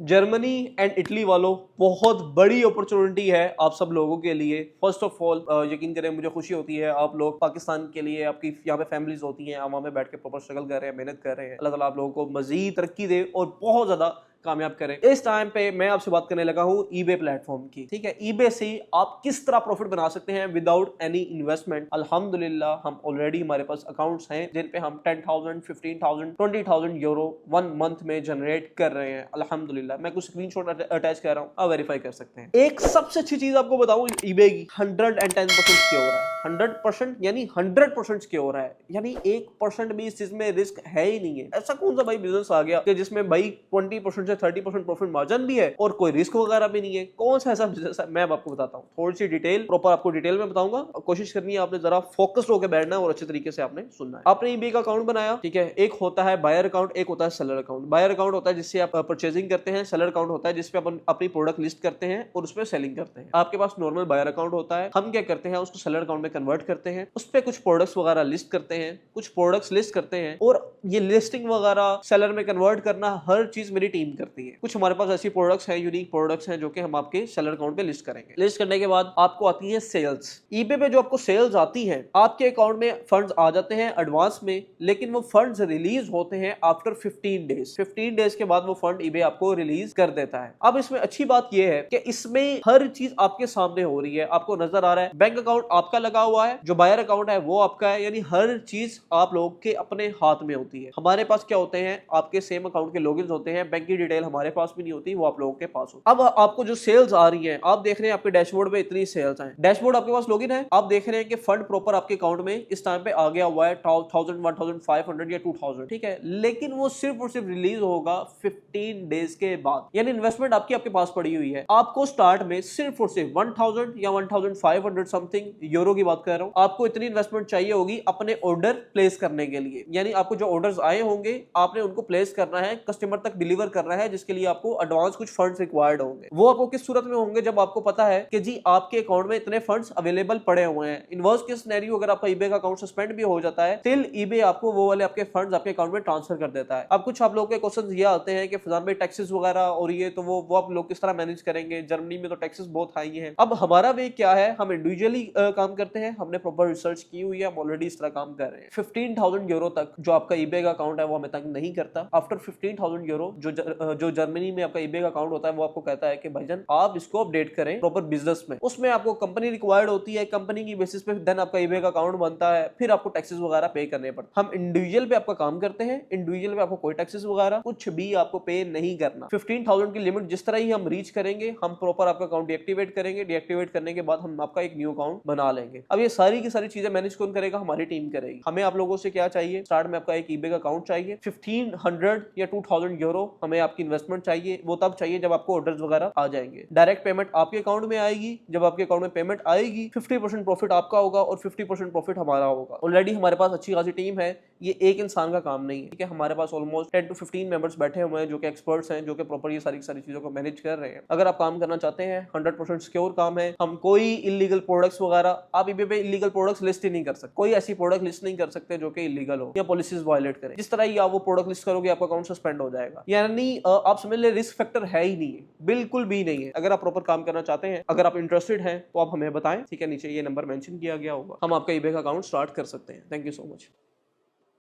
Germany and Italy वालों, बहुत बड़ी अपॉर्चुनिटी है आप सब लोगों के लिए। फर्स्ट ऑफ ऑल यकीन करें, मुझे खुशी होती है आप लोग पाकिस्तान के लिए, आपकी यहाँ पे फैमिलीज होती हैं, आप वहाँ पे बैठ के प्रॉपर स्ट्रगल कर रहे हैं, मेहनत कर रहे हैं। अल्लाह ताला आप लोगों को मजीद तरक्की दे और बहुत ज्यादा कामयाब करें। इस टाइम पे मैं आपसे बात करने लगा हूँ ईबे प्लेटफॉर्म की। ठीक है, ईबे से आप किस तरह प्रॉफिट बना सकते हैं विदाउट एनी इन्वेस्टमेंट। अल्हम्दुलिल्लाह हम ऑलरेडी, हमारे पास अकाउंट्स हैं जिन पे हम 10,000, 15,000, 20,000 यूरो 1 मंथ में जनरेट कर रहे हैं। अल्हम्दुलिल्लाह मैं कुछ स्क्रीनशॉट अटैच कर रहा हूँ, आप वेरीफाई कर सकते हैं। एक सबसे अच्छी चीज आपको बताऊं ईबे की, 110% सिक्योर है। 100% यानी 100% सिक्योर है, यानी 1% भी इस चीज में रिस्क है ही नहीं है। ऐसा कौन सा भाई बिजनेस आ गया कि जिसमें भाई 20% से 30% प्रॉफिट मार्जिन भी है और कोई रिस्क वगैरह भी नहीं है? कौन सा ऐसा बिजनेस है? मैं आपको बताता हूँ, थोड़ी सी डिटेल प्रॉपर आपको डिटेल में बताऊंगा। कोशिश करनी है आपने जरा फोकस्ड होकर बैठना है और अच्छे तरीके से आपने सुनना है। आपने ईबे का अकाउंट बनाया, ठीक है, एक होता है बायर अकाउंट, एक होता है सेलर अकाउंट। बायर अकाउंट होता है जिससे आप परचेजिंग करते हैं, सेलर अकाउंट होता है जिसपे अपन अपनी प्रोडक्ट लिस्ट करते हैं और उसपे सेलिंग करते हैं। आपके पास नॉर्मल बायर अकाउंट होता है, हम क्या करते हैं उसको सेलर अकाउंट में कन्वर्ट करते हैं, उस पे कुछ प्रोडक्ट्स वगैरह लिस्ट करते हैं, कुछ प्रोडक्ट्स लिस्ट करते हैं और ये लिस्टिंग वगैरह सेलर में कन्वर्ट करना हर चीज मेरी टीम करती है। कुछ हमारे पास ऐसी प्रोडक्ट्स हैं, यूनिक प्रोडक्ट्स हैं जो कि हम आपके सेलर अकाउंट पे लिस्ट करेंगे। लिस्ट करने के बाद आपको आती है सेल्स। ईबे पे जो आपको सेल्स आती है, आपके अकाउंट में फंड्स आ जाते हैं एडवांस में, लेकिन वो फंड्स रिलीज होते हैं आफ्टर 15 डेज। 15 डेज के बाद वो फंड ईबे आपको रिलीज कर देता है। अब इसमें अच्छी बात यह है कि इसमें हर चीज आपके सामने हो रही है, आपको नजर आ रहा है। बैंक अकाउंट आपका लगा हुआ है, जो बायर अकाउंट है वो आपका है, यानी हर चीज आप लोग के अपने हाथ में होती है। हमारे पास क्या होते हैं, आपके सेम अकाउंट के लॉगिन होते हैं, बैंक की डिटेल हमारे पास भी नहीं होती, वो आप लोगों के पास होती है। अब आपको जो सेल्स आ रही है, आप देख रहे हैं आपके डैशबोर्ड में इतनी सेल्स हैं, डैशबोर्ड आपके पास लॉगिन है, आप देख रहे हैं कि फंड प्रॉपर आपके अकाउंट में इस टाइम पे आ गया हुआ है 1000, 1500 या 2000, ठीक है, लेकिन वो सिर्फ और सिर्फ रिलीज होगा 15 डेज के बाद। यानी इन्वेस्टमेंट आपके पास पड़ी हुई है। आपको स्टार्ट में सिर्फ और सिर्फ 1000 या 1500 समथिंग यूरो की बात कर रहा हूं, आपको इतनी इन्वेस्टमेंट चाहिए होगी अपने ऑर्डर प्लेस करने के लिए। यानी आपको जो ऑर्डर्स आए होंगे आपने उनको प्लेस करना है, कस्टमर तक डिलीवर करना है, जिसके लिए आपको एडवांस कुछ फंड्स रिक्वायर्ड होंगे। वो आपको किस सूरत में होंगे, जब आपको पता है कि जी आपके अकाउंट में इतने फंड्स अवेलेबल पड़े हुए हैं। इन वर्स्ट केस सिनेरियो अगर आपका ईबे का अकाउंट सस्पेंड भी हो जाता है, स्टिल ईबे आपको वो वाले आपके फंड्स आपके अकाउंट में ट्रांसफर कर देता है। अब कुछ आप लोगों के क्वेश्चंस ये आते हैं कि फजान भाई टैक्सेस वगैरह और ये तो वो आप लोग किस तरह मैनेज करेंगे, जर्मनी में तो टैक्सेस बहुत हाई है। अब हमारा वे क्या है, हम इंडिविजुअली काम करते हैं, हमने प्रॉपर रिसर्च की हुई है, हम ऑलरेडी इस तरह काम कर रहे हैं। 15,000 यूरो तक जो आपका ईबे का अकाउंट है वो हमें तंग नहीं करता। आफ्टर 15,000 यूरो जो जर्मनी में आपका ईबे का अकाउंट होता है वो आपको कहता है कि भाईजान आप इसको अपडेट करें प्रॉपर बिजनेस में। उसमें आपको कंपनी रिक्वायर्ड होती है, कंपनी की बेसिस पे देन आपका ईबे का अकाउंट बनता है, फिर आपको टैक्सेस वगैरह पे करने पड़ते हैं। हम इंडिविजुअल पे आपका काम करते हैं, इंडिविजुअल पे आपको कोई टैक्सेस वगैरह कुछ भी आपको पे नहीं करना। 15,000 की लिमिट जिस तरह ही हम रीच करेंगे, हम प्रॉपर आपका अकाउंट डीएक्टिवेट करेंगे, डीएक्टिवेट करने के बाद हम आपका एक न्यू अकाउंट बना लेंगे। अब ये सारी की सारी चीजें मैनेज कौन करेगा, हमारी टीम करेगी। हमें आप लोगों से क्या चाहिए, स्टार्ट में आपका एक ईबे का अकाउंट चाहिए, 1500 या 2000 यूरो हमें आपकी इन्वेस्टमेंट चाहिए। वो तब चाहिए जब आपको ऑर्डर्स वगैरह आ जाएंगे, डायरेक्ट पेमेंट आपके अकाउंट में आएगी। जब आपके अकाउंट में पेमेंट आएगी 50% प्रॉफिट आपका होगा और 50% प्रॉफिट हमारा होगा। ऑलरेडी हमारे पास अच्छी खासी टीम है, ये एक इंसान का काम नहीं है, ठीक है। हमारे पास ऑलमोस्ट 10 to 15 मेंबर्स बैठे हुए हैं जो कि एक्सपर्ट्स हैं, जो कि प्रॉपर ये सारी चीजों को मैनेज कर रहे हैं। अगर आप काम करना चाहते हैं, 100% सिक्योर काम है। हम कोई इलीगल प्रोडक्ट्स वगैरह, आप ईबे पे इलीगल प्रोडक्ट्स लिस्ट ही नहीं कर सकते, कोई ऐसी प्रोडक्ट लिस्ट नहीं कर सकते जो कि इलीगल हो या पॉलिसीज वायलेट करे। जिस तरह ही आप वो प्रोडक्ट लिस्ट करोगे आपका अकाउंट सस्पेंड हो जाएगा। यानी आप समझ ले रिस्क फैक्टर है ही नहीं है, बिल्कुल भी नहीं है। अगर आप प्रॉपर काम करना चाहते हैं, अगर आप इंटरेस्टेड हैं तो आप हमें बताएं, ठीक है, नीचे ये नंबर मेंशन किया गया होगा, हम आपका ईबे का अकाउंट स्टार्ट कर सकते हैं। Thank you so much.